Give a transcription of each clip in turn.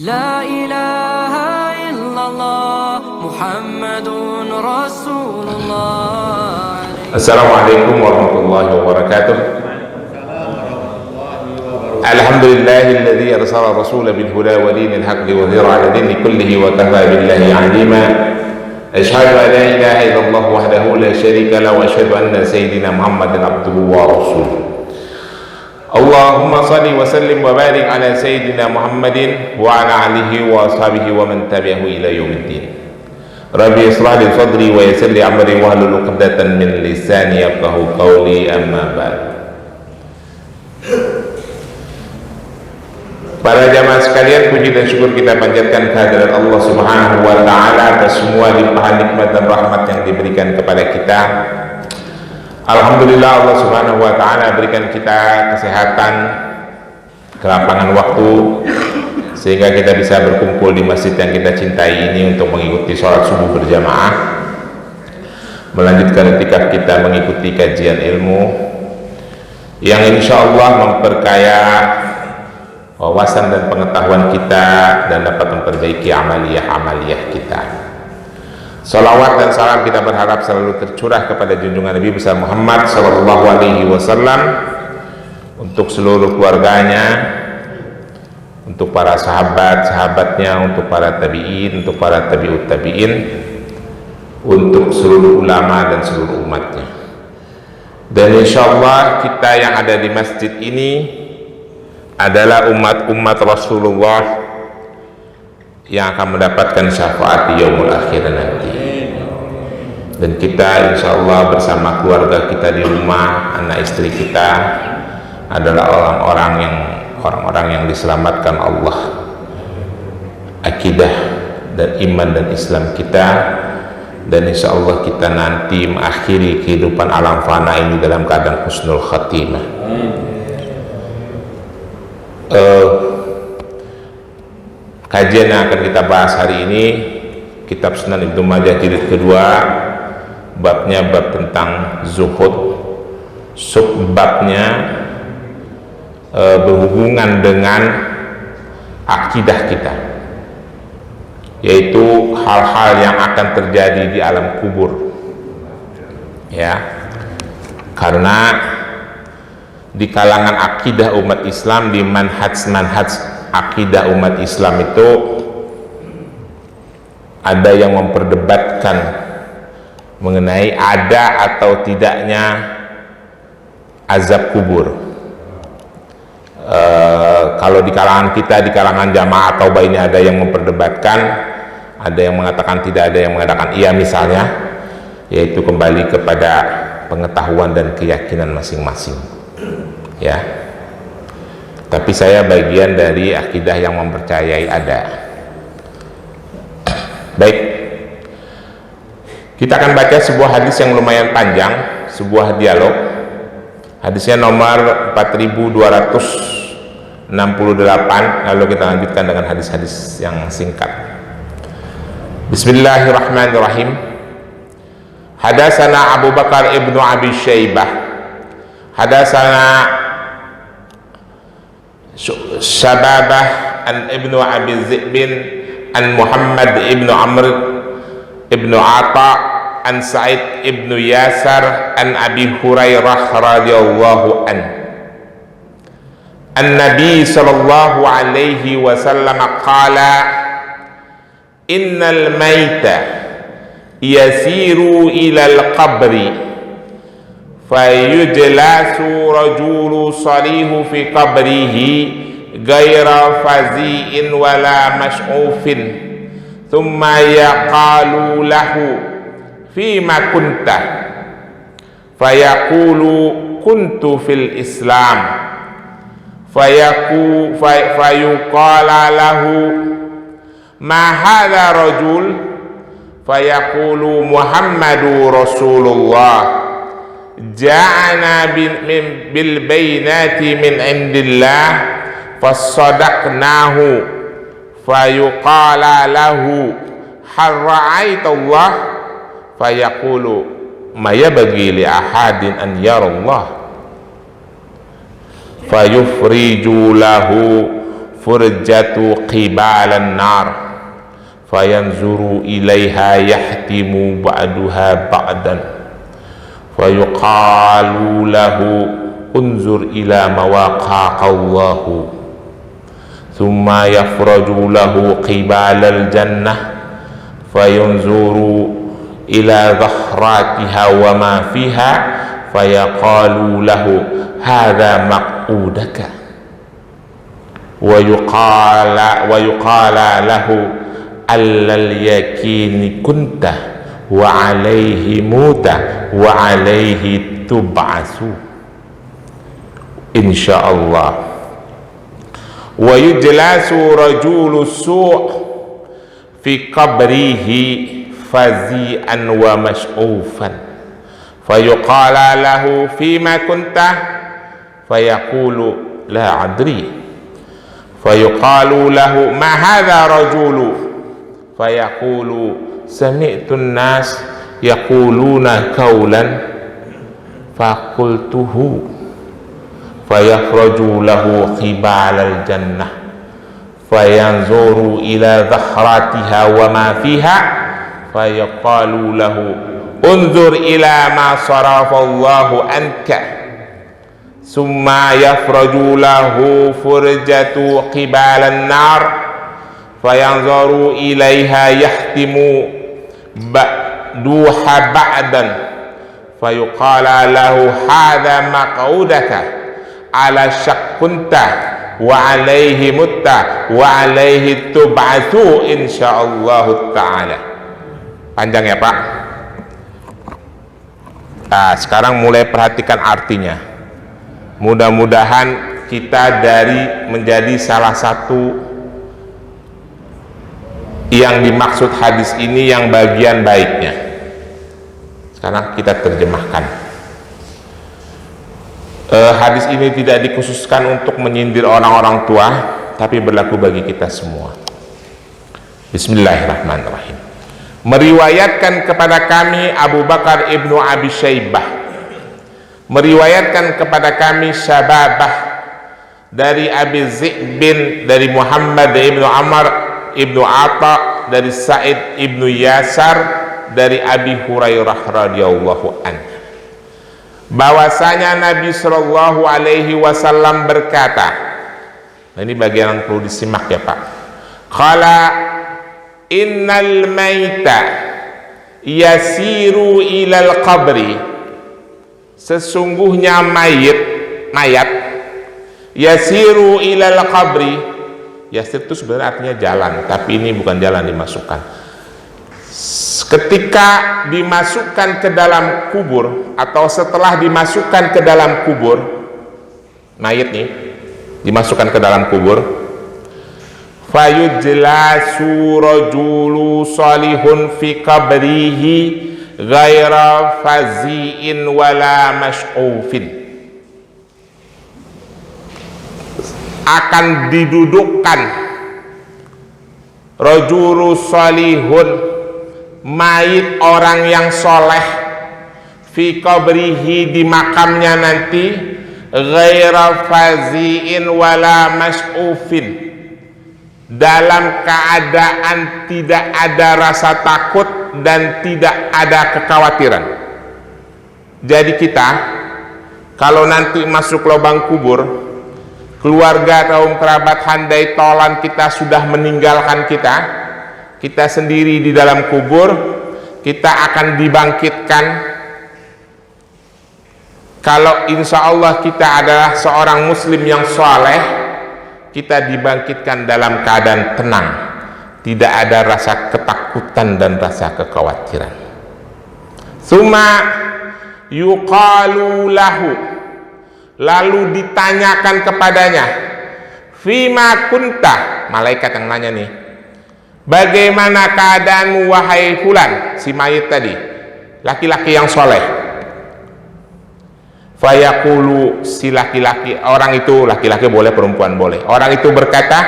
لا إله إلا الله محمد رسول الله. Assalamualaikum warahmatullahi wabarakatuh. Alhamdulillahilladzi arsala rasulahu bil huda wa dinil haqqi wa dhira 'ala dini kullihi wa kafa billahi 'alima. Asyhadu an la ilaha illallah wahdahu la syarika lahu wa asyhadu anna sayyidina Muhammadan abduhu wa rasuluh. Allahumma salli wa sallim wa barik ala sayyidina Muhammadin wa ala alihi wa ashabihi wa man tabi'ahu ila yaumiddin. Rabbi ishrah li sadri wa yassir li amri wahlul 'uqdatan min lisani yafqahu qawli, amma ba'd. Para jamaah sekalian, puji dan syukur kita panjatkan kehadirat Allah Subhanahu wa taala atas semua limpahan nikmat dan rahmat yang diberikan kepada kita. Alhamdulillah, Allah Subhanahu wa taala berikan kita kesehatan, kelapangan waktu, sehingga kita bisa berkumpul di masjid yang kita cintai ini untuk mengikuti sholat subuh berjamaah, melanjutkan iktikaf kita mengikuti kajian ilmu yang insya Allah memperkaya wawasan dan pengetahuan kita dan dapat memperbaiki amaliyah kita. Salawat dan salam kita berharap selalu tercurah kepada junjungan Nabi besar Muhammad sallallahu alaihi wasallam, untuk seluruh keluarganya, untuk para sahabat-sahabatnya, untuk para tabi'in, untuk para tabi'ut tabi'in, untuk seluruh ulama dan seluruh umatnya. Dan insyaallah kita yang ada di masjid ini adalah umat-umat Rasulullah yang akan mendapatkan syafaat di yaumul akhir nanti. Dan kita insyaallah bersama keluarga kita di rumah, anak istri kita adalah orang-orang yang diselamatkan Allah, akidah dan iman dan Islam kita, dan insyaallah kita nanti mengakhiri kehidupan alam fana ini dalam keadaan husnul khatimah. Kajian yang akan kita bahas hari ini kitab Sunan Ibnu Majah jilid kedua, babnya bab tentang zuhud, subbabnya berhubungan dengan akidah kita, yaitu hal-hal yang akan terjadi di alam kubur, ya. Karena di kalangan akidah umat Islam, di manhaj akidah umat Islam itu ada yang memperdebatkan mengenai ada atau tidaknya azab kubur. Kalau di kalangan kita, di kalangan jamaah atau ini ada yang memperdebatkan, ada yang mengatakan tidak, ada yang mengatakan iya misalnya, yaitu kembali kepada pengetahuan dan keyakinan masing-masing, ya. Tapi saya bagian dari akidah yang mempercayai ada. Baik, kita akan baca sebuah hadis yang lumayan panjang, sebuah dialog. Hadisnya nomor 4268. Lalu kita lanjutkan dengan hadis-hadis yang singkat. Bismillahirrahmanirrahim. Hadatsana Abu Bakar ibnu Abi Syaibah, hadatsana Syababah an ibnu Abi Zi'bin an Muhammad ibnu Amr ibnu Ata an Sa'id ibnu Yasar an Abi Hurairah radhiyallahu an Nabi sallallahu alaihi wasallam qala innal maita yasiru ilal qabri fayujlasu rajulu salihu fi qabrihi gaira fazi'in wala mash'ufin thumma yaqalu lahu fima kunta fayaqulu kuntu fil islam fayuqala lahu ma hadha rajul fayaqulu Muhammadu Rasulullah ja'ana bil bayinati min indillah fasadaqnahu fayuqala lahu hal ra'aitallah fayaqulu ma yabghi li ahadin an yarallah fayufriju lahu furjatu qibalan nar fayanzuru ilaiha yahtimu ba'duha ba'dan fayuqalu lahu unzur ila mawaqaqallahu thumma yafraju lahu qibalal jannah fayanzuru ila dhahratiha wa ma fiha fayaqalu lahu hadha maq'udaka wa yuqala lahu allal yakini kunta wa alaihi muta wa alaihi tub'asu insyaallah. Wa yujlasu rajulu su' fi qabrihi fazi'an wa mash'ufan fayuqala lahu fima kunta fayaqulu la adri fayuqalu lahu ma hadha rajulu fayaqulu sami'tu an-nas yaquluna qawlan faqultuhu fayakhraju lahu qibalal jannah fayanzuru ila dhahratiha wa ma fiha fayaqalu lahu unzur ila ma sarafallahu anka summa yafraju lahu furjatu qibalan nar fayanzuru ilaiha yahtimu ba'duha ba'dan fayuqala lahu hadha maq'udaka ala syakkunta wa alaihi mutta wa alaihi tub'atsu insyaallah ta'ala. Panjang ya Pak. Nah, sekarang mulai perhatikan artinya. Mudah-mudahan kita dari menjadi salah satu yang dimaksud hadis ini yang bagian baiknya. Sekarang kita terjemahkan. Hadis ini tidak dikhususkan untuk menyindir orang-orang tua, tapi berlaku bagi kita semua. Bismillahirrahmanirrahim. Meriwayatkan kepada kami Abu Bakar ibnu Abi Syaibah, meriwayatkan kepada kami Syababah dari Abi Zi'bin, dari Muhammad ibnu Amr ibnu Atta, dari Sa'id ibnu Yasar, dari Abi Hurairah radhiyallahu anhu, bahwasanya Nabi sallallahu alaihi wasallam berkata, nah ini bagian yang perlu disimak ya Pak. Qala innal maita yasiru ilal qabri, sesungguhnya mayat yasiru ilal qabri. Yasir itu sebenarnya artinya jalan, tapi ini bukan jalan dimasukkan. Ketika dimasukkan ke dalam kubur atau setelah dimasukkan ke dalam kubur, mayat nih dimasukkan ke dalam kubur, fayujlasu rajulu salihun fi qabrihi ghaira fazi'in wala mash'ufin, akan didudukkan rajulu salihun, mayit orang yang soleh, fi qabrihi, di makamnya nanti, ghaira fazi'in wala mash'ufin, dalam keadaan tidak ada rasa takut dan tidak ada kekhawatiran. Jadi kita kalau nanti masuk lubang kubur, keluarga kaum kerabat handai tolan kita sudah meninggalkan kita sendiri di dalam kubur, kita akan dibangkitkan. Kalau insya Allah kita adalah seorang muslim yang soleh, kita dibangkitkan dalam keadaan tenang, tidak ada rasa ketakutan dan rasa kekhawatiran. Summa yuqalu lahu, lalu ditanyakan kepadanya, fima kunta, malaikat yang nanya nih, bagaimana keadaanmu wahai fulan, si mayit tadi, laki-laki yang soleh. Fayaqulu, si laki-laki, orang itu laki-laki boleh, perempuan boleh, orang itu berkata,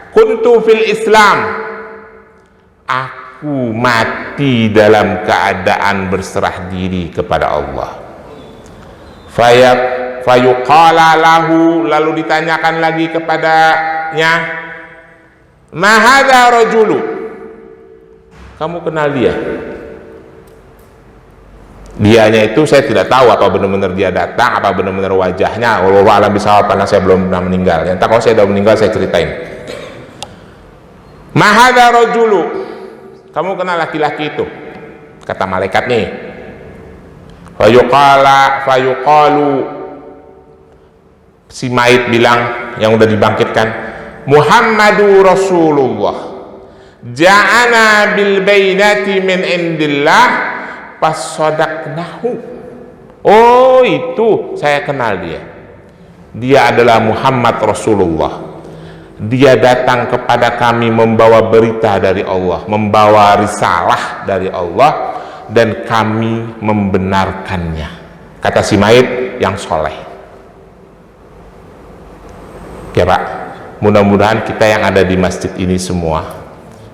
kuntu fil Islam, aku mati dalam keadaan berserah diri kepada Allah. Fayuqala lahu, lalu ditanyakan lagi kepadanya, ma hadza rajulu, kamu kenal dia? Dianya itu saya tidak tahu apa benar-benar dia datang, apa benar-benar wajahnya. Wallahu a'lam bishawab, karena saya belum pernah meninggal. Entah kalau saya sudah meninggal saya ceritain. Ma hadza rajulu, kamu kenal laki-laki itu? Kata malaikat nih. Fayuqalu, si mayit bilang, yang udah dibangkitkan, Muhammadu Rasulullah, ja'ana bil bainati min indillah fasodaknahu. Oh, itu saya kenal dia adalah Muhammad Rasulullah. Dia datang kepada kami membawa berita dari Allah, membawa risalah dari Allah, dan kami membenarkannya. Kata si mayit yang soleh. Ya Pak, mudah-mudahan kita yang ada di masjid ini semua,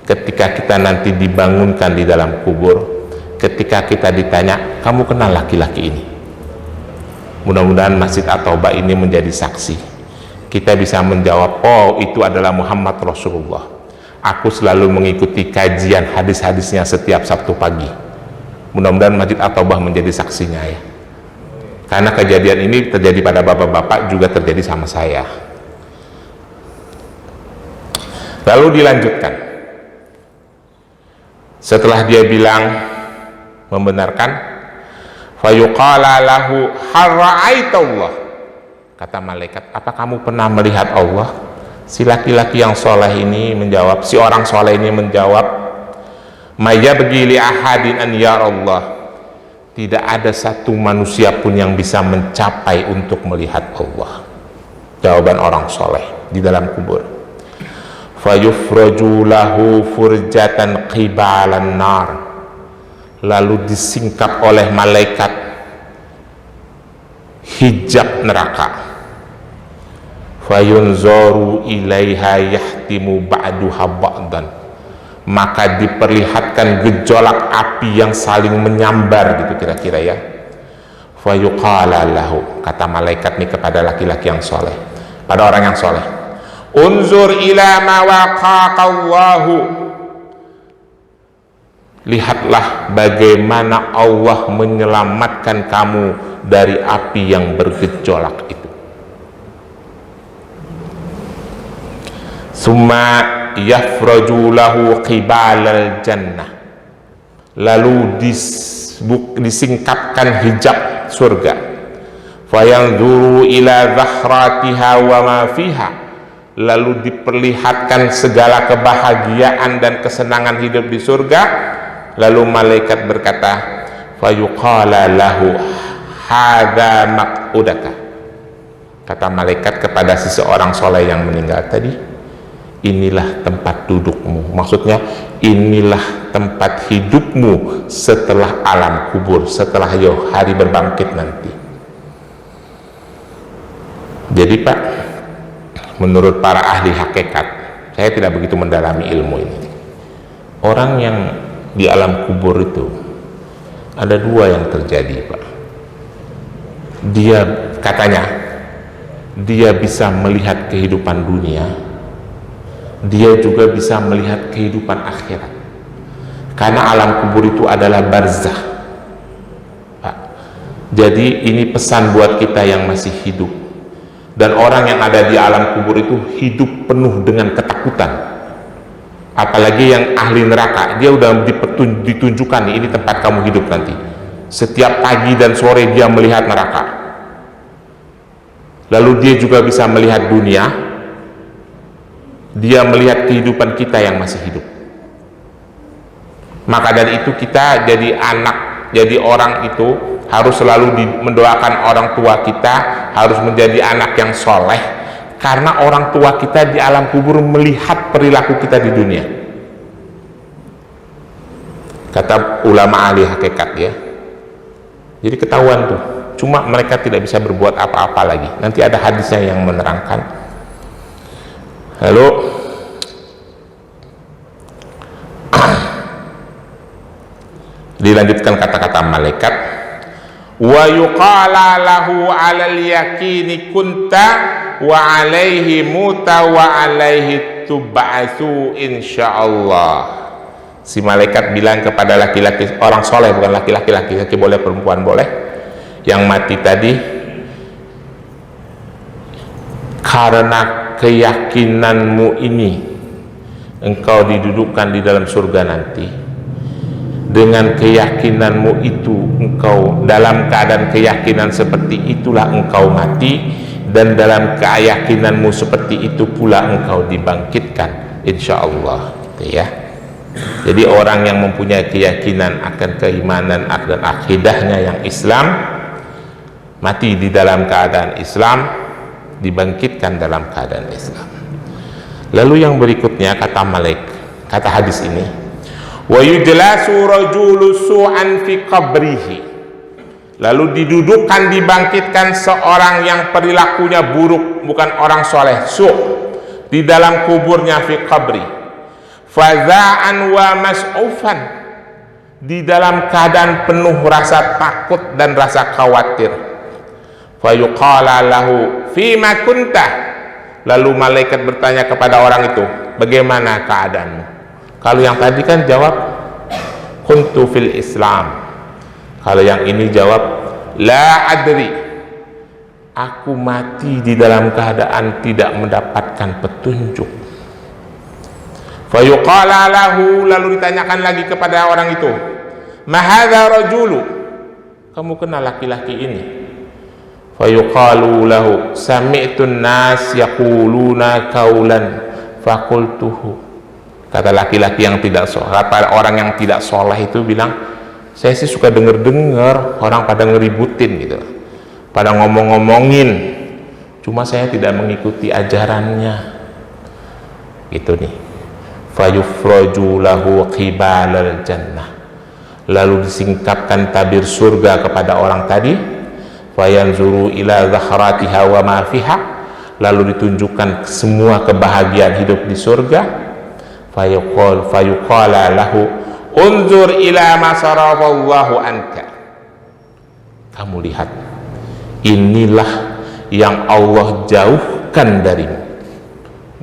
ketika kita nanti dibangunkan di dalam kubur, ketika kita ditanya, kamu kenal laki-laki ini? Mudah-mudahan Masjid At-Taubah ini menjadi saksi. Kita bisa menjawab, oh itu adalah Muhammad Rasulullah. Aku selalu mengikuti kajian hadis-hadisnya setiap Sabtu pagi. Mudah-mudahan Masjid At-Taubah menjadi saksinya ya. Karena kejadian ini terjadi pada bapak-bapak, juga terjadi sama saya. Lalu dilanjutkan. Setelah dia bilang membenarkan, fayuqala lahu hal ra'aitallah, kata malaikat, apa kamu pernah melihat Allah? Si laki-laki yang soleh ini menjawab, si orang soleh ini menjawab, maya begili ahadin an ya Allah, tidak ada satu manusia pun yang bisa mencapai untuk melihat Allah. Jawaban orang soleh di dalam kubur. Fayufraju lahu furjatan qibalan nar, lalu disingkap oleh malaikat hijab neraka. Fayunzoru ilaiha yahtimu ba'duha ba'dan, maka diperlihatkan gejolak api yang saling menyambar gitu kira-kira ya. Fayuqala lahu, kata malaikat nih kepada laki-laki yang soleh, pada orang yang soleh, unzur ila ma waqaqallahu, lihatlah bagaimana Allah menyelamatkan kamu dari api yang bergejolak itu. Summa yafraju lahu qibalal jannah, lalu disingkapkan hijab surga. Fayanzuru ila zahratiha wa ma fiha, lalu diperlihatkan segala kebahagiaan dan kesenangan hidup di surga. Lalu malaikat berkata, fayuqala lahu hadza maq'udaka, kata malaikat kepada seseorang soleh yang meninggal tadi, inilah tempat dudukmu, maksudnya inilah tempat hidupmu setelah alam kubur, setelah hari berbangkit nanti. Jadi Pak, menurut para ahli hakikat, saya tidak begitu mendalami ilmu ini, orang yang di alam kubur itu ada dua yang terjadi Pak. Dia katanya dia bisa melihat kehidupan dunia, dia juga bisa melihat kehidupan akhirat, karena alam kubur itu adalah barzah Pak. Jadi ini pesan buat kita yang masih hidup, dan orang yang ada di alam kubur itu hidup penuh dengan ketakutan. Apalagi yang ahli neraka, dia udah ditunjukkan nih, ini tempat kamu hidup nanti. Setiap pagi dan sore dia melihat neraka, lalu dia juga bisa melihat dunia, dia melihat kehidupan kita yang masih hidup. Maka dari itu kita jadi anak, jadi orang itu harus selalu mendoakan orang tua kita, harus menjadi anak yang soleh, karena orang tua kita di alam kubur melihat perilaku kita di dunia. Kata ulama ahli hakikat ya, jadi ketahuan tuh, cuma mereka tidak bisa berbuat apa-apa lagi. Nanti ada hadisnya yang menerangkan. Lalu dilanjutkan kata-kata malaikat, wa yuqala lahu 'alal yaqini kunta wa 'alaihi muta wa 'alaihi tub'atsu insyaallah. Si malaikat bilang kepada laki-laki, orang soleh, bukan laki-laki, laki-laki boleh, perempuan boleh, yang mati tadi, karena keyakinanmu ini engkau didudukkan di dalam surga nanti. Dengan keyakinanmu itu, engkau dalam keadaan keyakinan seperti itulah engkau mati, dan dalam keyakinanmu seperti itu pula engkau dibangkitkan insyaallah. Ya. Jadi orang yang mempunyai keyakinan akan keimanan dan akidahnya yang Islam, mati di dalam keadaan Islam, dibangkitkan dalam keadaan Islam. Lalu yang berikutnya kata hadis ini, wa yujlasu rajulu su'an fi qabrihi, lalu didudukkan, dibangkitkan seorang yang perilakunya buruk, bukan orang soleh, di dalam kuburnya, fi qabri, faza'an wa mas'ufan, di dalam keadaan penuh rasa takut dan rasa khawatir. Fayuqala lahu fima kunta, lalu malaikat bertanya kepada orang itu, bagaimana keadaanmu? Kalau yang tadi kan jawab kuntu fil Islam, kalau yang ini jawab la adri, aku mati di dalam keadaan tidak mendapatkan petunjuk. Fayuqala lahu, lalu ditanyakan lagi kepada orang itu, ma hadza rajulu, kamu kenal laki-laki ini? Fayuqalu lahu sami'tun nas yaquluna qaulan faqultuhu, kata laki-laki yang tidak soleh, kata orang yang tidak soleh itu bilang, saya sih suka dengar orang pada ngeributin gitu, pada ngomong-ngomongin, cuma saya tidak mengikuti ajarannya gitu nih. Fayufraju lahu qibalal jannah, lalu disingkapkan tabir surga kepada orang tadi. Fayanzuru ila zakharatiha wa ma fiha, lalu ditunjukkan semua kebahagiaan hidup di surga. Fayuqala lahu unzur ila ma saraballahu anka, kamu lihat, inilah yang Allah jauhkan darimu.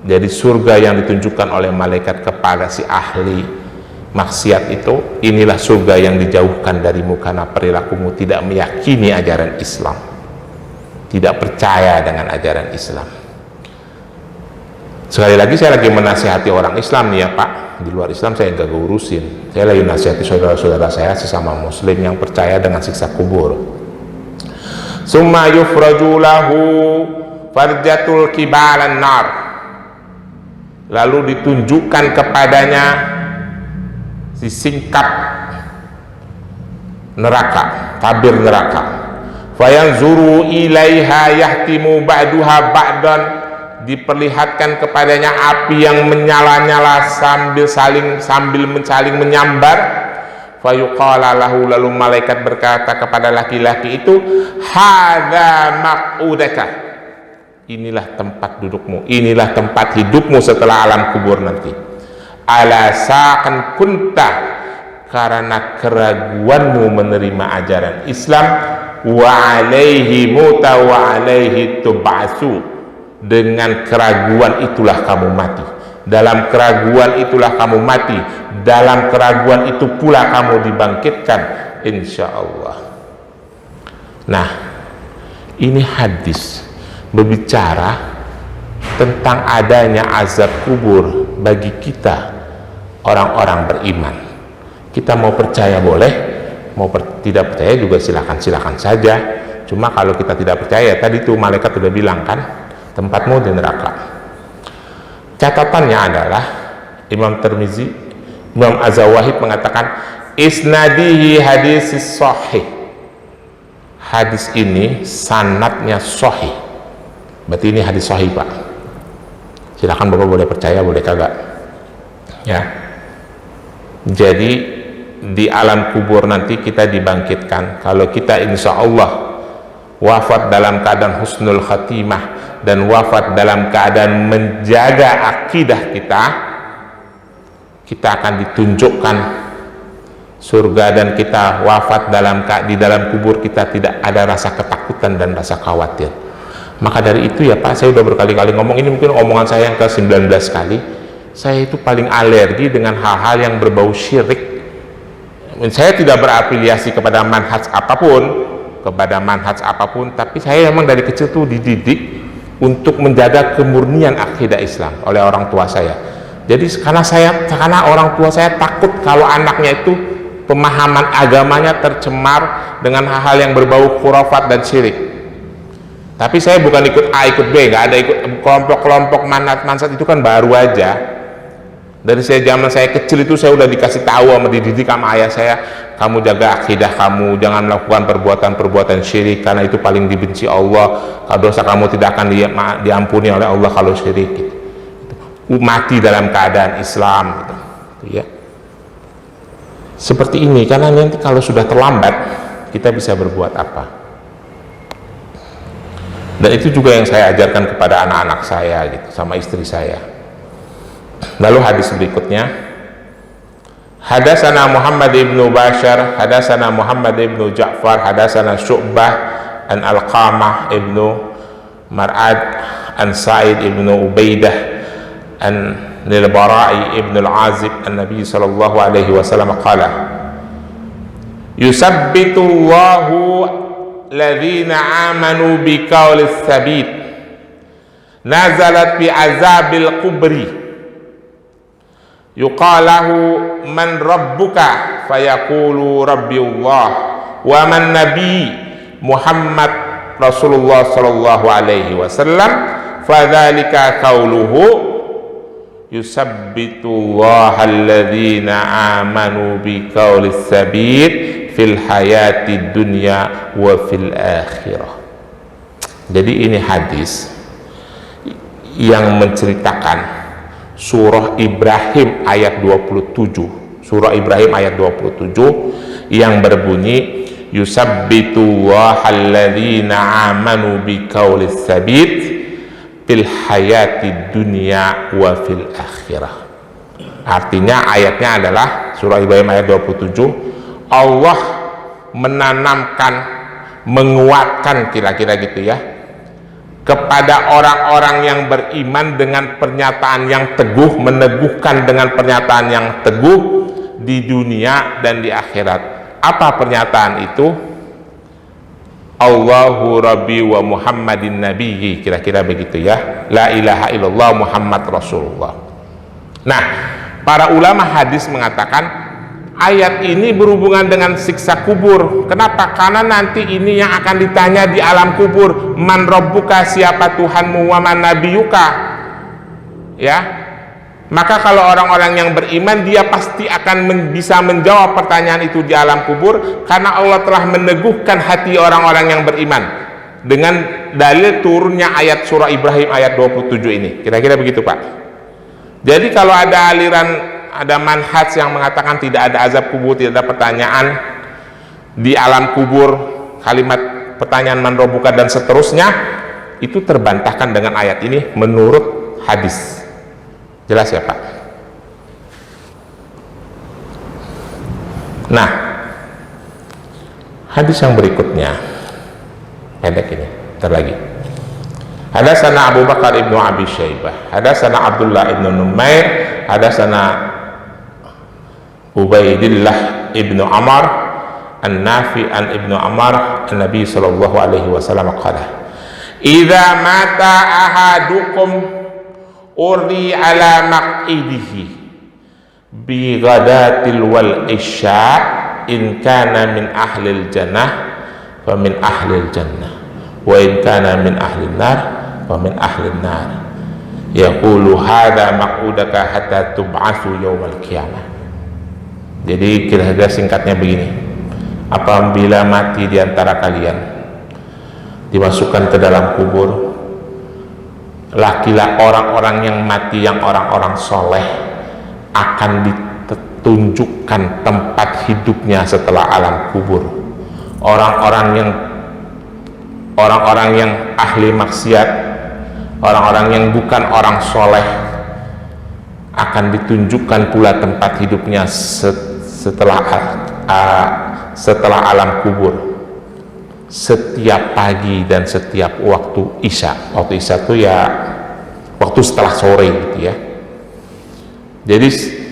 Jadi surga yang ditunjukkan oleh malaikat kepada si ahli maksiat itu, inilah surga yang dijauhkan darimu karena perilakumu tidak meyakini ajaran Islam, tidak percaya dengan ajaran Islam. Sekali lagi saya lagi menasihati orang Islam nih ya Pak, di luar Islam saya nggak urusin, saya lagi nasihati saudara-saudara saya sesama muslim yang percaya dengan siksa kubur. Summa yufraju lahu farjatul kibalan nar, lalu ditunjukkan kepadanya si singkap neraka, tabir neraka. Fayanzuru ilaiha yahtimu ba'duha ba'dan, diperlihatkan kepadanya api yang menyala-nyala sambil saling menyambar. Fayuqala lahu, lalu malaikat berkata kepada laki-laki itu, hadza maq'udaka, inilah tempat dudukmu, inilah tempat hidupmu setelah alam kubur nanti. Ala sa'an kunta, karena keraguanmu menerima ajaran Islam, wa alaihi muta wa alaihi tub'atsu, dengan keraguan itulah kamu mati, dalam keraguan itulah kamu mati, dalam keraguan itu pula kamu dibangkitkan insyaallah. Nah, ini hadis berbicara tentang adanya azab kubur bagi kita orang-orang beriman. Kita mau percaya boleh, mau tidak percaya juga silakan saja. Cuma kalau kita tidak percaya, tadi tuh malaikat sudah bilang kan, tempatmu di neraka. Catatannya adalah Imam Tirmizi, Imam Az-Zawahid mengatakan isnadihi hadis sahih, hadis ini sanadnya sahih. Berarti ini hadis sahih Pak. Silakan Bapak boleh percaya boleh kagak ya. Jadi di alam kubur nanti kita dibangkitkan. Kalau kita insya Allah wafat dalam keadaan husnul khatimah dan wafat dalam keadaan menjaga akidah kita, kita akan ditunjukkan surga dan kita wafat di dalam kubur, kita tidak ada rasa ketakutan dan rasa khawatir. Maka dari itu ya Pak, saya udah berkali-kali ngomong, ini mungkin omongan saya yang ke-19 kali, saya itu paling alergi dengan hal-hal yang berbau syirik. Saya tidak berafiliasi kepada manhaj apapun, tapi saya memang dari kecil tuh dididik untuk menjaga kemurnian akidah Islam oleh orang tua saya. Jadi karena orang tua saya takut kalau anaknya itu pemahaman agamanya tercemar dengan hal-hal yang berbau khurafat dan syirik. Tapi saya bukan ikut A ikut B, nggak ada ikut kelompok-kelompok manhaj itu kan baru aja. Dari zaman saya kecil itu saya udah dikasih tahu dididik sama ayah saya, kamu jaga akidah kamu, jangan melakukan perbuatan-perbuatan syirik karena itu paling dibenci Allah. Kalau dosa kamu tidak akan diampuni oleh Allah kalau syirik. Gitu. Mati dalam keadaan Islam, gitu. Ya. Seperti ini, karena nanti kalau sudah terlambat kita bisa berbuat apa? Dan itu juga yang saya ajarkan kepada anak-anak saya, gitu, sama istri saya. Lalu hadis berikutnya, hadatsana Muhammad ibnu Bashar, hadatsana Muhammad ibnu Ja'far, hadatsana Syu'bah an Alqamah ibnu Mar'ad an Sa'id ibnu Ubaidah an Nil-Bara'i ibnu Al-Azib an Nabi sallallahu alaihi wasallam qala yusabbitu Allahu alladhina amanu biqaulis sabit nazalat bi azabil kubri yuqalahu man rabbuka fayaqulu rabbi Allah wa man nabi Muhammad Rasulullah sallallahu alaihi wasallam fadzalika qauluhu yusabbitu Allah alladhina amanu biqaulis sabit fil hayati dunya wa fil akhirah. Jadi ini hadis yang menceritakan surah Ibrahim ayat 27, surah Ibrahim ayat 27 yang berbunyi yusabbitullahu alladzina amanu biqaulis sabit fil hayati dunya wa fil akhirah. Artinya ayatnya adalah surah Ibrahim ayat 27, Allah menanamkan, menguatkan, kira-kira gitu ya, kepada orang-orang yang beriman dengan pernyataan yang teguh, meneguhkan dengan pernyataan yang teguh di dunia dan di akhirat. Apa pernyataan itu? Allahu Rabbi wa Muhammadin Nabiyyi, kira-kira begitu ya, la ilaha illallah Muhammad Rasulullah. Nah, para ulama hadis mengatakan ayat ini berhubungan dengan siksa kubur. Kenapa? Karena nanti ini yang akan ditanya di alam kubur, man rabbuka, siapa Tuhanmu, wa man nabiyuka, ya. Maka kalau orang-orang yang beriman, dia pasti akan bisa menjawab pertanyaan itu di alam kubur, karena Allah telah meneguhkan hati orang-orang yang beriman dengan dalil turunnya ayat surah Ibrahim ayat 27 ini. Kira-kira begitu Pak. Jadi kalau ada ada manhaj yang mengatakan tidak ada azab kubur, tidak ada pertanyaan di alam kubur, kalimat pertanyaan man rabbuka dan seterusnya, itu terbantahkan dengan ayat ini menurut hadis. Jelas ya Pak? Nah, hadis yang berikutnya pendek ini, bentar lagi. Hadatsana Abu Bakar ibnu Abi Syaibah, hadatsana Abdullah ibnu Numair, hadatsana Ubaidillah ibnu Amr an-Nafi an ibnu Amr an-Nabi sallallahu alaihi wasallam qala idza mata ahadukum uri ala maqidihi bi ghadatil wal isya in kana min ahlil jannah fa min ahlil jannah wa in kana min ahlin nar fa min ahlin nar yaqulu hadha maqudaka hatta tub'atsu yaumal qiyamah. Jadi kira-kira singkatnya begini, apabila mati di antara kalian dimasukkan ke dalam kubur, orang-orang yang mati yang orang-orang soleh akan ditunjukkan tempat hidupnya setelah alam kubur. Orang-orang yang ahli maksiat, orang-orang yang bukan orang soleh akan ditunjukkan pula tempat hidupnya setelah alam kubur, setiap pagi dan setiap waktu isya. Waktu isya itu ya waktu setelah sore gitu ya. Jadi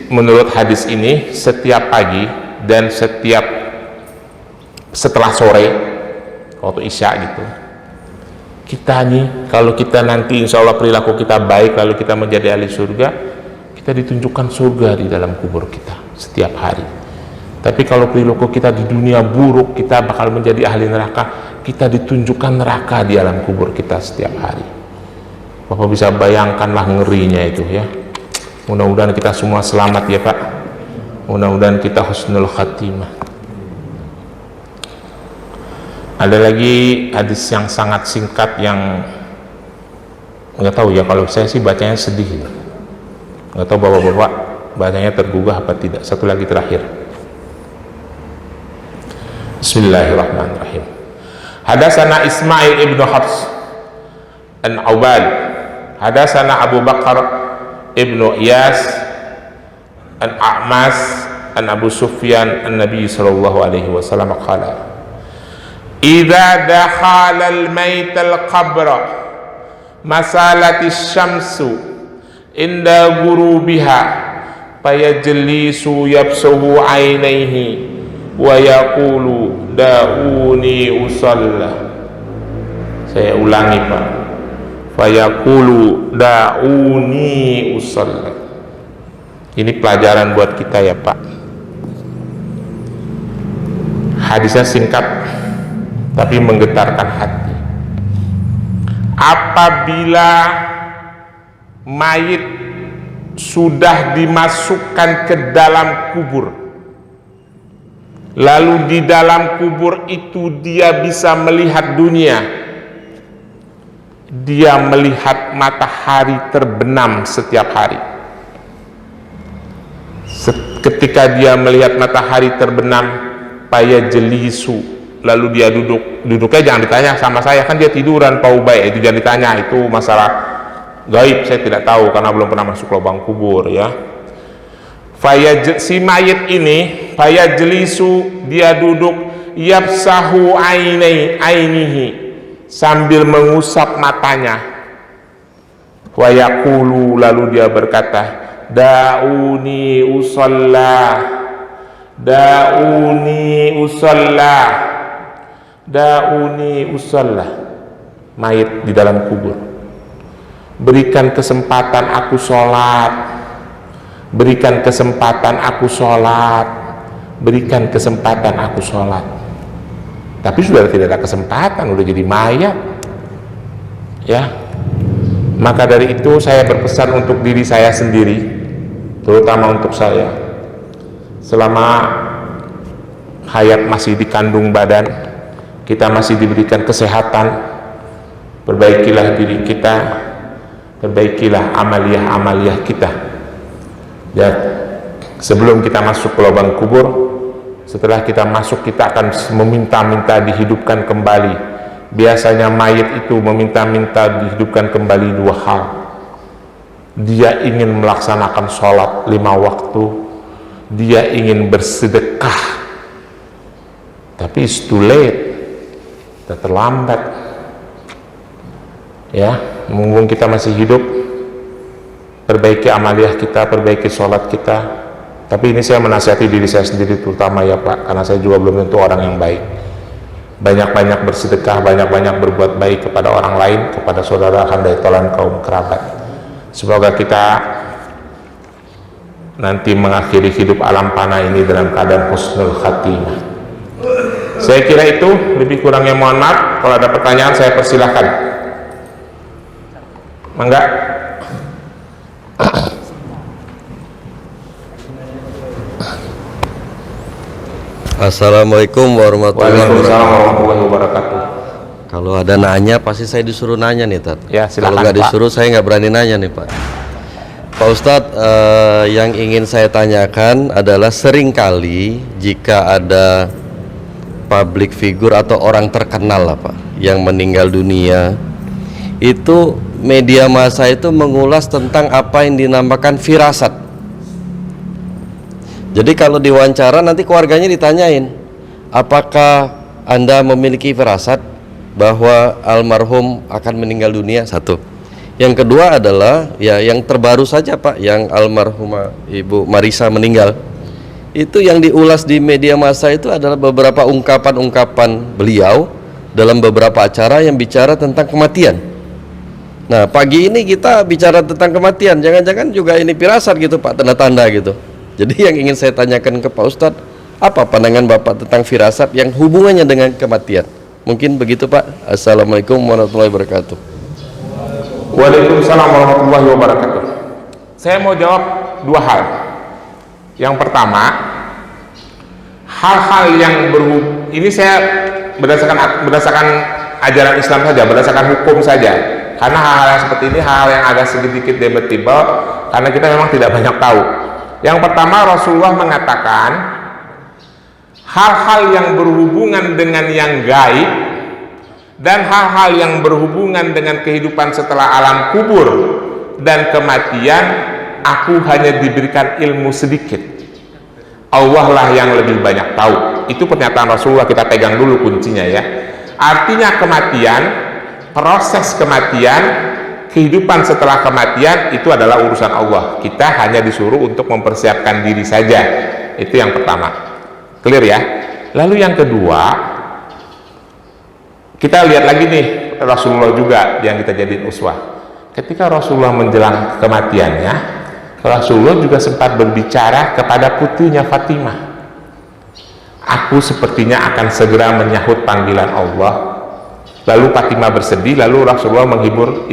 menurut hadis ini setiap pagi dan setelah sore waktu isya gitu, kita nih kalau kita nanti insya Allah perilaku kita baik lalu kita menjadi ahli surga, kita ditunjukkan surga di dalam kubur kita setiap hari. Tapi kalau perilaku kita di dunia buruk, kita bakal menjadi ahli neraka, kita ditunjukkan neraka di alam kubur kita setiap hari. Bapak bisa bayangkanlah ngerinya itu ya. Mudah-mudahan kita semua selamat ya Pak, mudah-mudahan kita husnul khatimah. Ada lagi hadis yang sangat singkat yang nggak tahu ya, kalau saya sih bacanya sedih, nggak tahu bapak-bapak bacanya tergugah apa tidak. Satu lagi terakhir. Bismillahirrahmanirrahim. Hadasana Ismail ibnu Hafs an Ubad, hadasana Abu Bakar ibnu Iyas an A'mas an Abu Sufyan an Nabi sallallahu alaihi wasallam qala idza dakhala al-mayt al-qabra masalati syamsu inda gurubiha fayajlisu yabsuhu ainaihi wa yaqulu da'uni usalla. Saya ulangi Pak, fayaqulu da'uni usalla. Ini pelajaran buat kita ya Pak. Hadisnya singkat tapi menggetarkan hati. Apabila mayit sudah dimasukkan ke dalam kubur, lalu di dalam kubur itu dia bisa melihat dunia, dia melihat matahari terbenam setiap hari. Ketika dia melihat matahari terbenam, paya jelisu, lalu dia duduknya jangan ditanya sama saya, kan dia tiduran Pak Ubay, itu jangan ditanya, itu masalah gaib, saya tidak tahu karena belum pernah masuk lubang kubur ya. Si mayit ini paya jelisu, dia duduk, yabsahu ainihi, sambil mengusap matanya, wa yaqulu, lalu dia berkata, da'uni usalla, da'uni usalla, da'uni usalla. Mayit di dalam kubur, berikan kesempatan aku sholat, berikan kesempatan aku sholat, berikan kesempatan aku sholat. Tapi sudah tidak ada kesempatan, udah jadi mayat ya. Maka dari itu saya berpesan untuk diri saya sendiri, terutama untuk saya, selama hayat masih di kandung badan, kita masih diberikan kesehatan, perbaikilah diri kita, perbaikilah amaliyah-amaliyah kita. Dan sebelum kita masuk ke lubang kubur, setelah kita masuk kita akan meminta-minta dihidupkan kembali. Biasanya mayit itu meminta-minta dihidupkan kembali dua hal. Dia ingin melaksanakan sholat 5 waktu, dia ingin bersedekah, tapi it's too late, sudah terlambat ya. Mumpung kita masih hidup, perbaiki amaliyah kita, perbaiki sholat kita. Tapi ini saya menasihati diri saya sendiri terutama ya Pak, karena saya juga belum tentu orang yang baik. Banyak-banyak bersedekah, banyak-banyak berbuat baik kepada orang lain, kepada saudara, handai tolan, kaum kerabat. Semoga kita nanti mengakhiri hidup alam panah ini dalam keadaan husnul khatimah. Saya kira itu, lebih kurangnya mohon maaf. Kalau ada pertanyaan saya persilahkan. Mangga. Assalamualaikum warahmatullahi wabarakatuh. Kalau ada nanya pasti saya disuruh nanya nih Tat. Ya, silakan, kalau nggak Pak. disuruh saya nggak berani nanya nih Pak. Pak Ustadz, yang ingin saya tanyakan adalah seringkali jika ada public figure atau orang terkenal lah Pak yang meninggal dunia, itu media massa itu mengulas tentang apa yang dinamakan firasat. Jadi kalau diwawancara nanti keluarganya ditanyain, apakah Anda memiliki firasat bahwa almarhum akan meninggal dunia? Satu. Yang kedua adalah ya yang terbaru saja Pak, yang almarhumah Ibu Marisa meninggal. Itu yang diulas di media massa itu adalah beberapa ungkapan-ungkapan beliau dalam beberapa acara yang bicara tentang kematian. Nah, pagi ini kita bicara tentang kematian, jangan-jangan juga ini firasat gitu Pak, tanda-tanda gitu. Jadi yang ingin saya tanyakan ke Pak Ustadz, apa pandangan Bapak tentang firasat yang hubungannya dengan kematian? Mungkin begitu Pak. Assalamualaikum warahmatullahi wabarakatuh. Waalaikumsalam warahmatullahi wabarakatuh. Saya mau jawab dua hal. Yang pertama, hal-hal yang ini saya berdasarkan ajaran Islam saja, berdasarkan hukum saja. Karena hal-hal yang seperti ini hal yang agak sedikit debatable, karena kita memang tidak banyak tahu. Yang pertama, Rasulullah mengatakan hal-hal yang berhubungan dengan yang gaib dan hal-hal yang berhubungan dengan kehidupan setelah alam kubur dan kematian, aku hanya diberikan ilmu sedikit. Allah lah yang lebih banyak tahu. Itu pernyataan Rasulullah, kita pegang dulu kuncinya ya. Artinya kematian, proses kematian, kehidupan setelah kematian itu adalah urusan Allah. Kita hanya disuruh untuk mempersiapkan diri saja. Itu yang pertama. Clear ya? Lalu yang kedua, kita lihat lagi nih Rasulullah juga yang kita jadiin uswah. Ketika Rasulullah menjelang kematiannya, Rasulullah juga sempat berbicara kepada putrinya Fatimah. Aku sepertinya akan segera menyahut panggilan Allah. Lalu Fatimah bersedih, lalu Rasulullah menghibur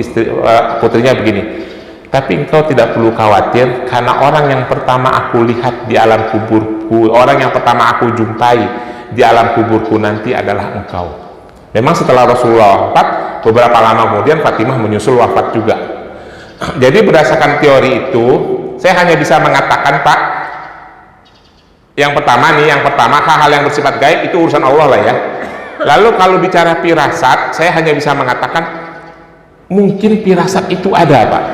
putrinya begini, tapi engkau tidak perlu khawatir, karena orang yang pertama aku lihat di alam kuburku, orang yang pertama aku jumpai di alam kuburku nanti adalah engkau. Memang setelah Rasulullah wafat, beberapa lama kemudian Fatimah menyusul wafat juga. Jadi berdasarkan teori itu, saya hanya bisa mengatakan Pak, yang pertama hal-hal yang bersifat gaib itu urusan Allah lah ya. Lalu kalau bicara firasat, saya hanya bisa mengatakan mungkin firasat itu ada Pak,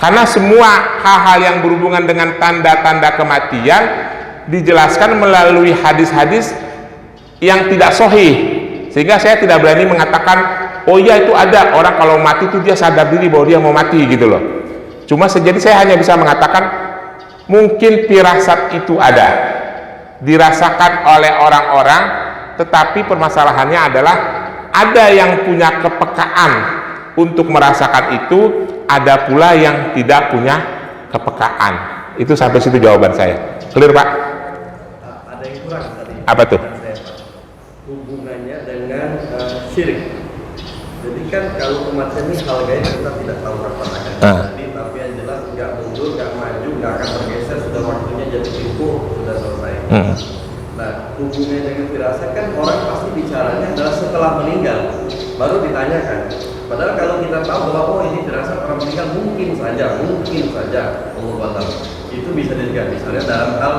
karena semua hal-hal yang berhubungan dengan tanda-tanda kematian dijelaskan melalui hadis-hadis yang tidak sahih, sehingga saya tidak berani mengatakan oh iya itu ada, orang kalau mati itu dia sadar diri bahwa dia mau mati gitu loh. Jadi saya hanya bisa mengatakan mungkin firasat itu ada, dirasakan oleh orang-orang, tetapi permasalahannya adalah ada yang punya kepekaan untuk merasakan itu, ada pula yang tidak punya kepekaan. Itu sampai situ jawaban saya. Clear Pak? Ada yang kurang tadi. Apa tuh? Hubungannya dengan syirik. Jadi kan kalau kematian ini hal gaib kita tidak tahu kapan akan terjadi, tapi yang jelas nggak mundur, nggak maju, nggak akan bergeser, sudah waktunya jadi cukup, sudah selesai. Nah, hubungannya dengan firasat kan orang pasti bicaranya adalah setelah meninggal, baru ditanyakan. Padahal kalau kita tahu bahwa oh ini firasat orang meninggal, mungkin saja Allah batal. Itu bisa dilihat misalnya dalam hal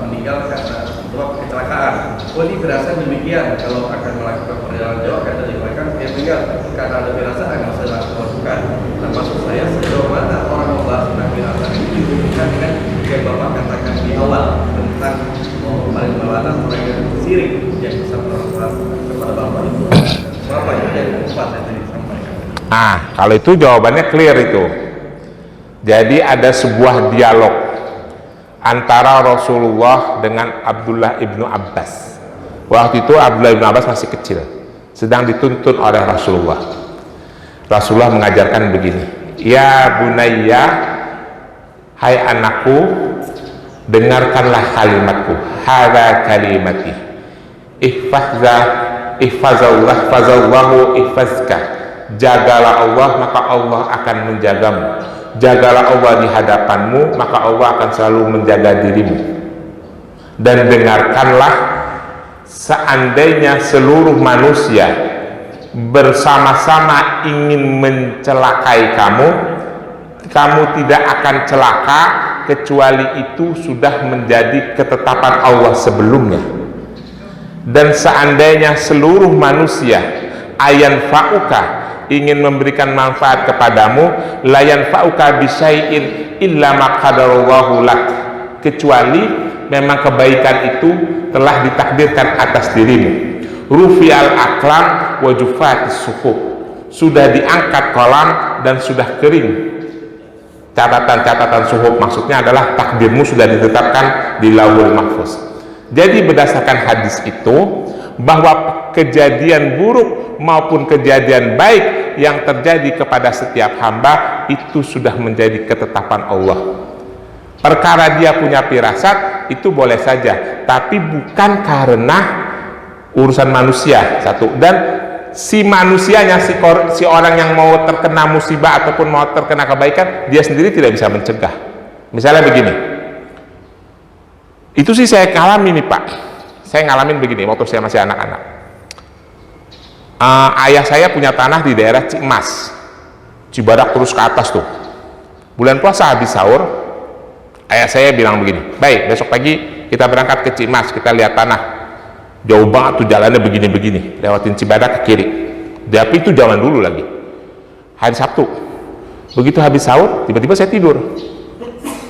meninggal karena sebab kecelakaan. Oh ini firasat demikian, kalau akan melakukan perjalanan jauh akan diriwayatkan dia meninggal karena ada firasat akan saya lakukan. Nah, maksud saya sejauh mana orang membahas tentang firasat ini dihubungkan dengan yang Bapak katakan di awal tentang paling melarang orang yang sirik yang bisa berasal kepada Bapak itu. Bapak yang keempat yang tadi disampaikan. Kalau itu jawabannya clear itu. Jadi ada sebuah dialog antara Rasulullah dengan Abdullah ibnu Abbas. Waktu itu Abdullah ibnu Abbas masih kecil, sedang dituntun oleh Rasulullah. Rasulullah mengajarkan begini, ya bunayya, hai anakku, dengarkanlah kalimatku, hadza kalimati, ihfazallahu ihfazka, jagalah Allah maka Allah akan menjagamu, jagalah Allah di hadapanmu maka Allah akan selalu menjaga dirimu. Dan dengarkanlah, seandainya seluruh manusia bersama-sama ingin mencelakai kamu, kamu tidak akan celaka kecuali itu sudah menjadi ketetapan Allah sebelumnya. Dan seandainya seluruh manusia ayan fa'uka, ingin memberikan manfaat kepadamu, layan fa'uka bisyai'in illa ma qadarallahu lak, kecuali memang kebaikan itu telah ditakdirkan atas dirimu. Rufi'al aqlam wa juffatis suhuf, sudah diangkat kolam dan sudah kering catatan-catatan suhuf, maksudnya adalah takdirmu sudah ditetapkan di Lauhul Mahfuz. Jadi berdasarkan hadis itu, bahwa kejadian buruk maupun kejadian baik yang terjadi kepada setiap hamba itu sudah menjadi ketetapan Allah. Perkara dia punya firasat itu boleh saja, tapi bukan karena urusan manusia, satu. Dan si manusianya, si orang yang mau terkena musibah ataupun mau terkena kebaikan, dia sendiri tidak bisa mencegah. Misalnya begini, itu sih saya ngalamin nih Pak, saya ngalamin begini waktu saya masih anak-anak. Ayah saya punya tanah di daerah Cimas, Cibadak terus ke atas tuh. Bulan puasa habis sahur, ayah saya bilang begini, baik besok pagi kita berangkat ke Cimas, kita lihat tanah. Jauh banget tuh jalannya begini-begini, lewatin Cibadak ke kiri. Tapi itu zaman dulu lagi, hari Sabtu. Begitu habis sahur, tiba-tiba saya tidur.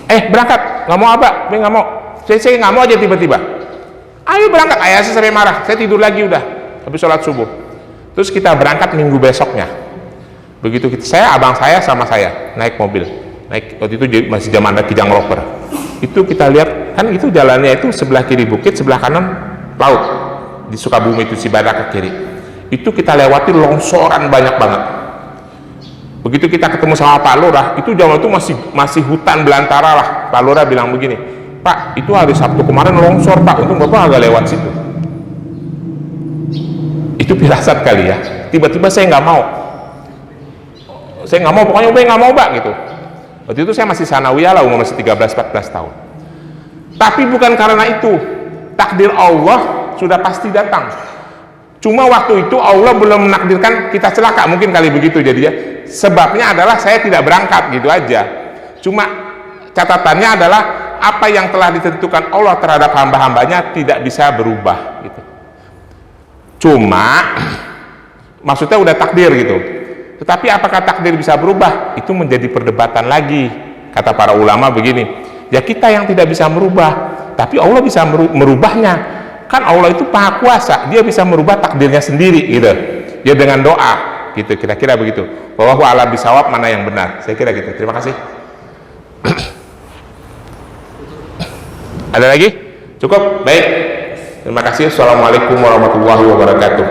Berangkat, nggak mau Abah, nggak mau. Saya nggak mau aja tiba-tiba. Ayo berangkat, ayah saya sampai marah. Saya tidur lagi udah, habis sholat subuh. Terus kita berangkat minggu besoknya. Begitu abang saya sama saya naik mobil, waktu itu masih zaman ada Kijang Roper. Itu kita lihat kan itu jalannya itu sebelah kiri bukit, sebelah kanan laut. Di Sukabumi itu Cibadak ke kiri. Itu kita lewati longsoran banyak banget. Begitu kita ketemu sama Pak Lurah, itu zaman itu masih hutan belantara lah. Pak Lurah bilang begini, Pak, itu hari Sabtu kemarin longsor Pak, untung Bapak agak lewat situ. Itu firasat kali ya. Tiba-tiba saya nggak mau, pokoknya Ube nggak mau Pak gitu. Waktu itu saya masih sanawiyah lah, umur masih 13-14 tahun. Tapi bukan karena itu, takdir Allah sudah pasti datang. Cuma waktu itu Allah belum menakdirkan kita celaka, mungkin kali begitu jadinya. Sebabnya adalah saya tidak berangkat gitu aja. Cuma catatannya adalah apa yang telah ditentukan Allah terhadap hamba-hambanya tidak bisa berubah gitu. Cuma maksudnya udah takdir gitu. Tetapi apakah takdir bisa berubah? Itu menjadi perdebatan lagi. Kata para ulama begini, ya kita yang tidak bisa merubah, tapi Allah bisa merubahnya. Kan Allah itu Maha Kuasa, dia bisa merubah takdirnya sendiri gitu. Ya dengan doa gitu, kira-kira begitu. Wallahu a'lam bishawab, mana yang benar. Saya kira gitu. Terima kasih. Ada lagi? Cukup? Baik. Terima kasih. Assalamualaikum warahmatullahi wabarakatuh.